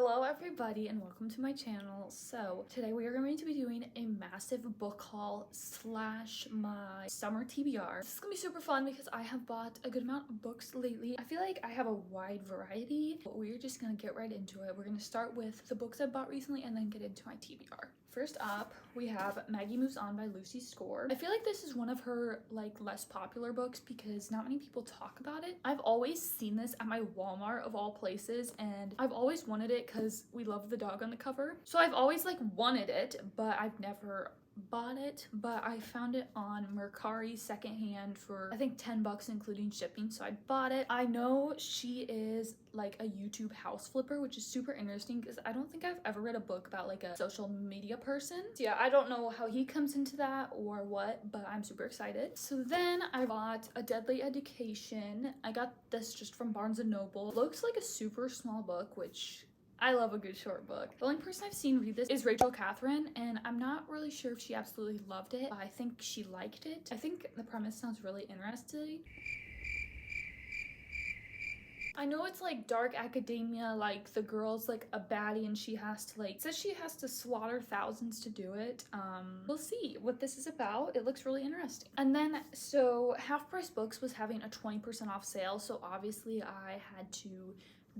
Hello everybody and welcome to my channel. So today we are going to be doing a massive book haul slash my summer TBR. This is gonna be super fun because I have bought a good amount of books lately. I feel like I have a wide variety, but we're just gonna get right into it. We're gonna start with the books I bought recently and then get into my TBR. First up, we have Maggie Moves On by Lucy Score. I feel like this is one of her less popular books because not many people talk about it. I've always seen this at my Walmart of all places and I've always wanted it because we love the dog on the cover. So I've always wanted it, but I've never bought it, but I found it on Mercari secondhand for I think 10 bucks including shipping, so I bought it. I know she is like a YouTube house flipper, which is super interesting because I don't think I've ever read a book about like a social media person. So yeah, I don't know how he comes into that or what, but I'm super excited. So then I bought A Deadly Education. I got this just from Barnes & Noble. It looks like a super small book, which I love a good short book. The only person I've seen read this is Rachel Catherine, and I'm not really sure if she absolutely loved it, but I think she liked it. I think the premise sounds really interesting. I know it's like dark academia, like the girl's like a baddie and she has to says she has to slaughter thousands to do it. We'll see what this is about. It looks really interesting. And then so Half Price Books was having a 20% off sale, so obviously I had to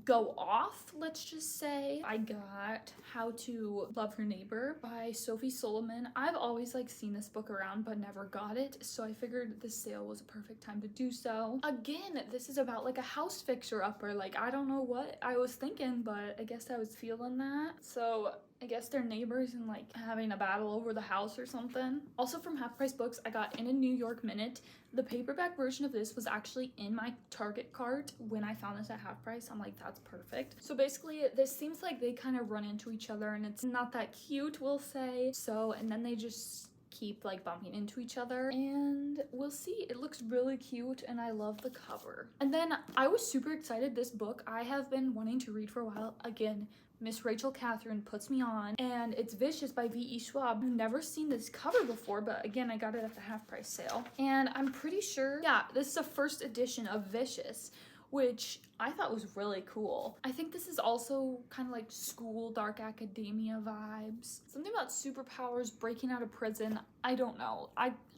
go off, let's just say. I got How to Love Your Neighbor by Sophie Solomon. I've always seen this book around but never got it, so I figured this sale was a perfect time to do so. Again, this is about a house fixer-upper. I don't know what I was thinking, but I guess I was feeling that. So I guess they're neighbors and having a battle over the house or something. Also from Half Price Books, I got In a New York Minute. The paperback version of this was actually in my Target cart when I found this at half price. I'm like, that's perfect. So basically this seems like they kind of run into each other and it's not that cute, we'll say. So, and then they just keep bumping into each other and we'll see. It looks really cute and I love the cover. And then I was super excited. This book I have been wanting to read for a while. Again, Miss Rachel Catherine puts me on, and it's Vicious by V.E. Schwab. I've never seen this cover before, but again, I got it at the half price sale. And I'm pretty sure, yeah, this is a first edition of Vicious, which I thought was really cool. I think this is also kind of like school, dark academia vibes. Something about superpowers, breaking out of prison. I don't know.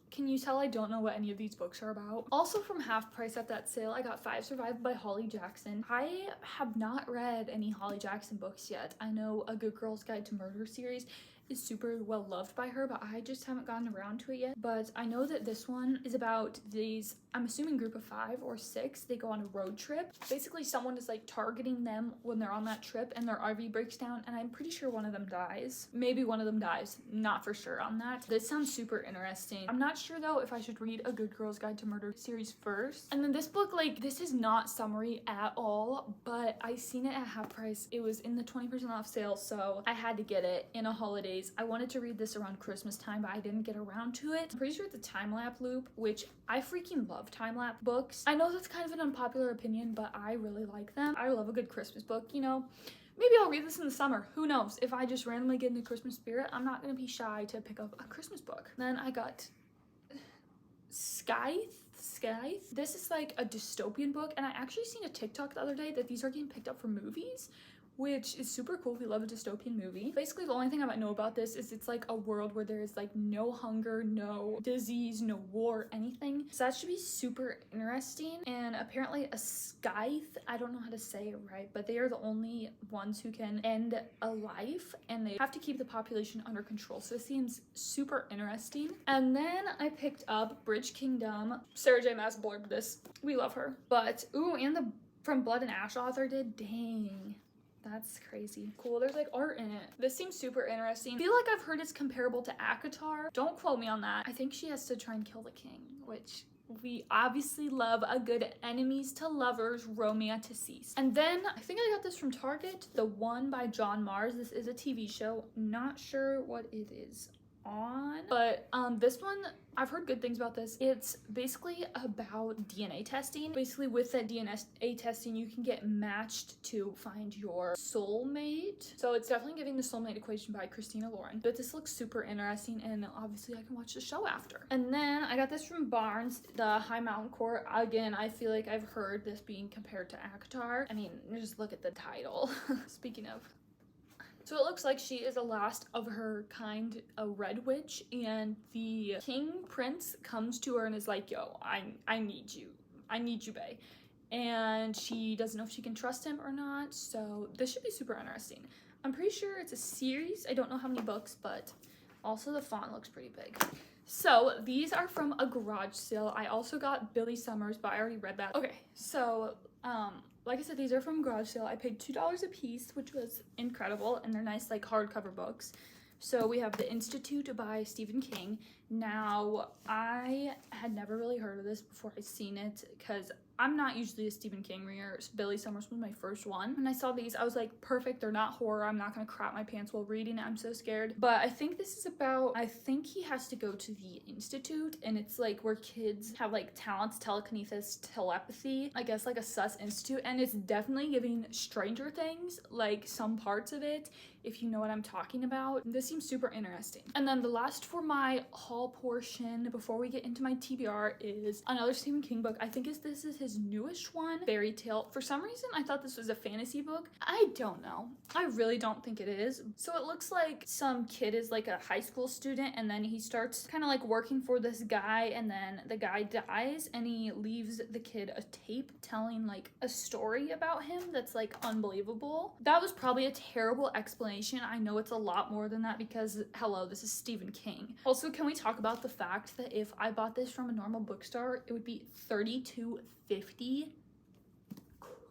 Can you tell I don't know what any of these books are about? Also from half price at that sale, I got Five Survived by Holly Jackson. I have not read any Holly Jackson books yet. I know A Good Girl's Guide to Murder series is super well loved by her, but I just haven't gotten around to it yet. But I know that this one is about these, I'm assuming group of 5 or 6, they go on a road trip. Basically someone is targeting them when they're on that trip and their RV breaks down, and I'm pretty sure one of them dies. Maybe one of them dies, not for sure on that. This sounds super interesting. I'm not sure though if I should read A Good Girl's Guide to Murder series first. And then this book, this is not summary at all, but I seen it at half price. It was in the 20% off sale, so I had to get it in a holiday. I wanted to read this around Christmas time, but I didn't get around to it. I'm pretty sure it's a time-lapse loop, which I freaking love time-lapse books. I know that's kind of an unpopular opinion, but I really like them. I love a good Christmas book, you know. Maybe I'll read this in the summer. Who knows? If I just randomly get in the Christmas spirit, I'm not going to be shy to pick up a Christmas book. Then I got Scythe. This is a dystopian book, and I actually seen a TikTok the other day that these are getting picked up for movies, which is super cool. We love a dystopian movie. Basically, the only thing I might know about this is it's a world where there is no hunger, no disease, no war, anything. So that should be super interesting. And apparently a scythe, I don't know how to say it right, but they are the only ones who can end a life and they have to keep the population under control. So it seems super interesting. And then I picked up Bridge Kingdom. Sarah J. Maas blurbed this. We love her. But, ooh, and the From Blood and Ash author did. Dang. That's crazy. Cool, there's art in it. This seems super interesting. I feel like I've heard it's comparable to ACOTAR. Don't quote me on that. I think she has to try and kill the king, which we obviously love a good enemies to lovers romantices. And then I think I got this from Target, The One by John Mars. This is a TV show. Not sure what it is on, but this one, I've heard good things about this. It's basically about DNA testing. Basically with that DNA testing, you can get matched to find your soulmate. So it's definitely giving the soulmate equation by Christina Lauren. But this looks super interesting, and obviously I can watch the show after. And then I got this from Barnes, the High Mountain Court. Again, I feel like I've heard this being compared to ACOTAR. I mean, just look at the title. Speaking of So it looks like she is the last of her kind, a red witch, and the king prince comes to her and is like, yo, I need you. I need you, bae. And she doesn't know if she can trust him or not, so this should be super interesting. I'm pretty sure it's a series. I don't know how many books, but also the font looks pretty big. So these are from a garage sale. I also got Billy Summers, but I already read that. Okay, so like I said, these are from garage sale. I paid $2 a piece, which was incredible, and they're nice like hardcover books. So we have The Institute by Stephen King. Now, I had never really heard of this before I seen it because I'm not usually a Stephen King reader. Billy Summers was my first one. When I saw these, I was like, perfect, they're not horror. I'm not gonna crap my pants while reading it. I'm so scared. But I think this is about, I think he has to go to the institute, and it's like where kids have like talents, telekinesis, telepathy, I guess like a sus institute, and it's definitely giving Stranger Things, like some parts of it, if you know what I'm talking about. This seems super interesting. And then the last for my haul portion before we get into my TBR is another Stephen King book. I think this is his newest one, Fairy Tale. For some reason, I thought this was a fantasy book. I don't know. I really don't think it is. So it looks like some kid is like a high school student, and then he starts kind of like working for this guy, and then the guy dies, and he leaves the kid a tape telling like a story about him that's like unbelievable. That was probably a terrible explanation. I know it's a lot more than that because, hello, this is Stephen King. Also, can we talk about the fact that if I bought this from a normal bookstore, it would be $32.50?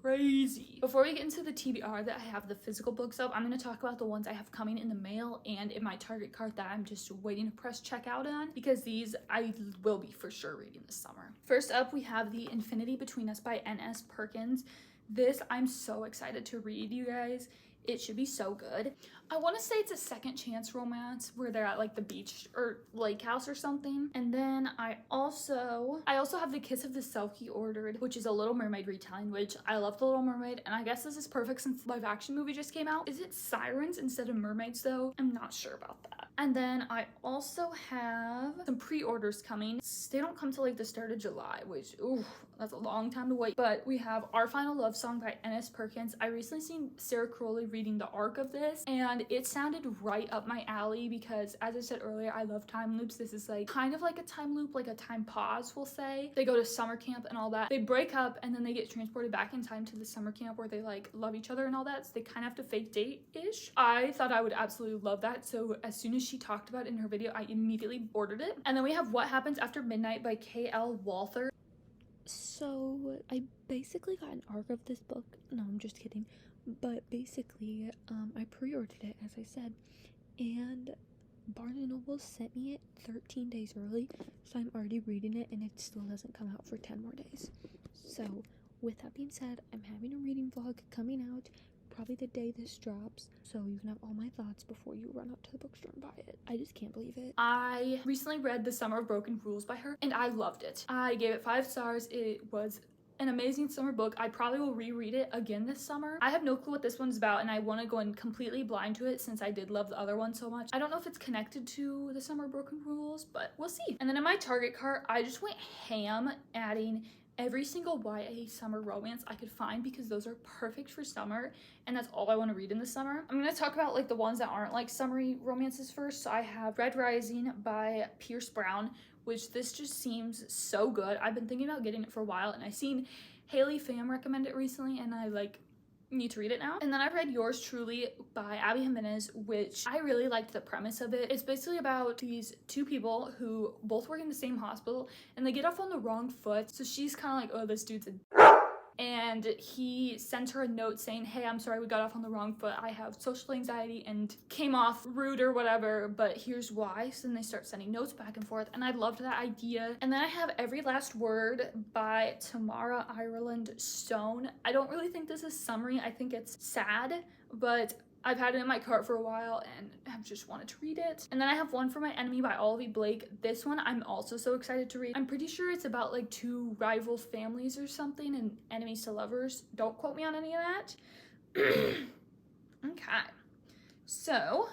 Crazy. Before we get into the TBR that I have the physical books of, I'm going to talk about the ones I have coming in the mail and in my Target cart that I'm just waiting to press checkout on, because these I will be for sure reading this summer. First up, we have The Infinity Between Us by N.S. Perkins. This I'm so excited to read, you guys. It should be so good. I want to say it's a second chance romance where they're at like the beach or lake house or something. And then I also have The Kiss of the Selkie ordered, which is a Little Mermaid retelling, which I love The Little Mermaid, and I guess this is perfect since the live action movie just came out. Is it sirens instead of mermaids though? I'm not sure about that. And then I also have some pre-orders coming. They don't come till like the start of July, which, ooh, that's a long time to wait. But we have Our Final Love Song by N.S. Perkins. I recently seen Sarah Crowley reading the arc of this, and it sounded right up my alley because, as I said earlier, I love time loops. This is like kind of like a time loop, like a time pause, we'll say. They go to summer camp and all that. They break up and then they get transported back in time to the summer camp where they like love each other and all that. So they kind of have to fake date-ish. I thought I would absolutely love that. So as soon as she talked about it in her video, I immediately ordered it. And then we have What Happens After Midnight by K.L. Walther. So I basically got an arc of this book. No, I'm just kidding. But basically, I pre-ordered it, as I said, and Barnes & Noble sent me it 13 days early, so I'm already reading it, and it still doesn't come out for 10 more days. So, with that being said, I'm having a reading vlog coming out probably the day this drops, so you can have all my thoughts before you run up to the bookstore and buy it. I just can't believe it. I recently read The Summer of Broken Rules by her, and I loved it. I gave it 5 stars. It was an amazing summer book. I probably will reread it again this summer. I have no clue what this one's about, and I want to go in completely blind to it since I did love the other one so much. I don't know if it's connected to The Summer of Broken Rules, but we'll see. And then in my Target cart, I just went ham adding every single YA summer romance I could find because those are perfect for summer, and that's all I want to read in the summer. I'm going to talk about like the ones that aren't like summery romances first. So I have Red Rising by Pierce Brown, which this just seems so good. I've been thinking about getting it for a while, and I seen Haley Pham recommend it recently, and I like need to read it now. And then I've read Yours Truly by Abby Jimenez, which I really liked the premise of it. It's basically about these two people who both work in the same hospital, and they get off on the wrong foot. So she's kind of like, oh, this dude's a and he sends her a note saying, hey, I'm sorry we got off on the wrong foot. I have social anxiety and came off rude or whatever, but here's why. So then they start sending notes back and forth, and I loved that idea. And then I have Every Last Word by Tamara Ireland Stone. I don't really think this is summery. I think it's sad, but I've had it in my cart for a while and have just wanted to read it. And then I have One for My Enemy by Olivia Blake. This one I'm also so excited to read. I'm pretty sure it's about like two rival families or something and enemies to lovers. Don't quote me on any of that. Okay. So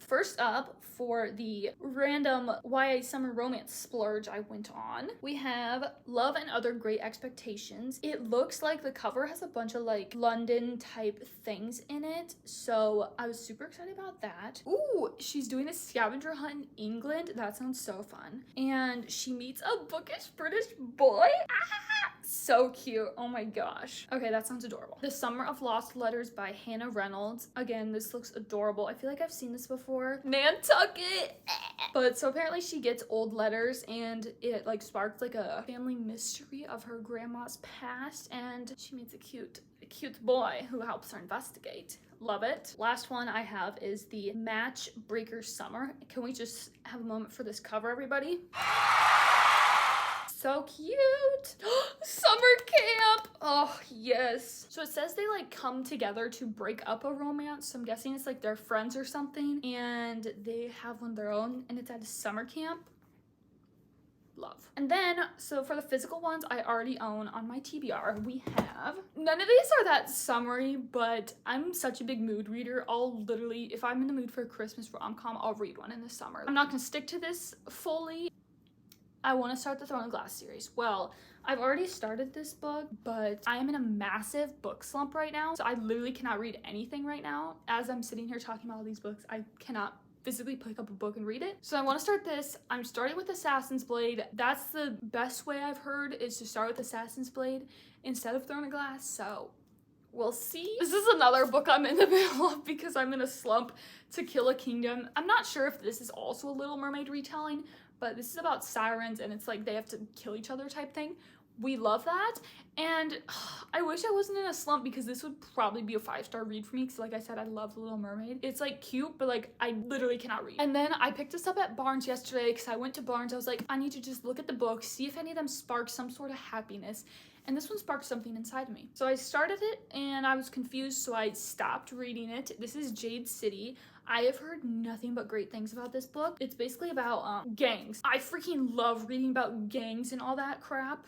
First up, for the random YA summer romance splurge I went on, we have Love and Other Great Expectations. It looks like the cover has a bunch of like London type things in it, so I was super excited about that. Ooh, she's doing a scavenger hunt in England. That sounds so fun. And she meets a bookish British boy. So cute. Oh my gosh. Okay, that sounds adorable. The Summer of Lost Letters by Hannah Reynolds. Again, this looks adorable. I feel like I've seen this before. Nantucket. But so apparently she gets old letters and it like sparks like a family mystery of her grandma's past, and she meets a cute boy who helps her investigate. Love it. Last one I have is the Matchbreaker Summer. Can we just have a moment for this cover, everybody? So cute. Summer camp. Oh yes. So it says they like come together to break up a romance, so I'm guessing it's like they're friends or something, and they have one of their own, and it's at a summer camp. Love. And then, so for the physical ones I already own on my TBR, we have, none of these are that summery, but I'm such a big mood reader. I'll literally, if I'm in the mood for a Christmas rom-com, I'll read one in the summer. I'm not gonna stick to this fully. I want to start the Throne of Glass series. Well, I've already started this book, but I am in a massive book slump right now, so I literally cannot read anything right now. As I'm sitting here talking about all these books, I cannot physically pick up a book and read it. So I want to start this. I'm starting with Assassin's Blade. That's the best way I've heard, is to start with Assassin's Blade instead of Throne of Glass, so we'll see. This is another book I'm in the middle of because I'm in a slump, To Kill a Kingdom. I'm not sure if this is also a Little Mermaid retelling, but this is about sirens and it's like they have to kill each other type thing. We love that. And I wish I wasn't in a slump because this would probably be a 5-star read for me because like I said, I love The Little Mermaid. It's like cute, but like I literally cannot read. And then I picked this up at Barnes yesterday because I went to Barnes. I was like, I need to just look at the books, see if any of them spark some sort of happiness. And this one sparked something inside me. So I started it and I was confused, so I stopped reading it. This is Jade City. I have heard nothing but great things about this book. It's basically about gangs. I freaking love reading about gangs and all that crap,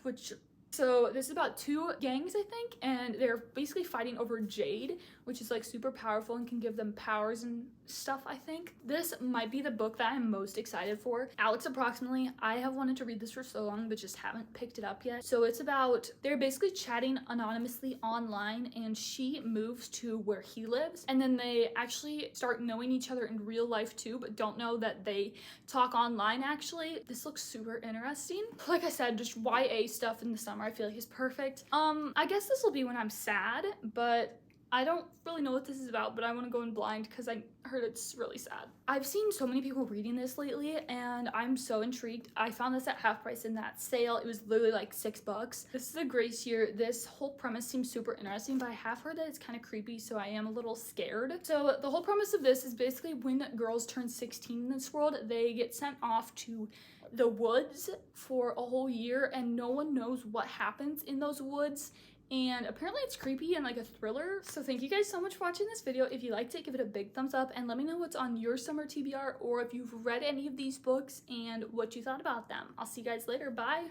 so this is about 2 gangs, I think, and they're basically fighting over Jade, which is like super powerful and can give them powers and stuff, I think. This might be the book that I'm most excited for. Alex Approximately, I have wanted to read this for so long, but just haven't picked it up yet. So it's about, they're basically chatting anonymously online, and she moves to where he lives, and then they actually start knowing each other in real life too, but don't know that they talk online actually. This looks super interesting. Like I said, just YA stuff in the summer I feel like is perfect. I guess this will be when I'm sad, but I don't really know what this is about, but I want to go in blind because I heard it's really sad. I've seen so many people reading this lately and I'm so intrigued. I found this at half price in that sale. It was literally like $6. This is a Grace Year. This whole premise seems super interesting, but I have heard that it's kind of creepy, so I am a little scared. So the whole premise of this is basically when girls turn 16 in this world, they get sent off to the woods for a whole year and no one knows what happens in those woods. And apparently it's creepy and like a thriller. So thank you guys so much for watching this video. If you liked it, give it a big thumbs up and let me know what's on your summer TBR or if you've read any of these books and what you thought about them. I'll see you guys later. Bye.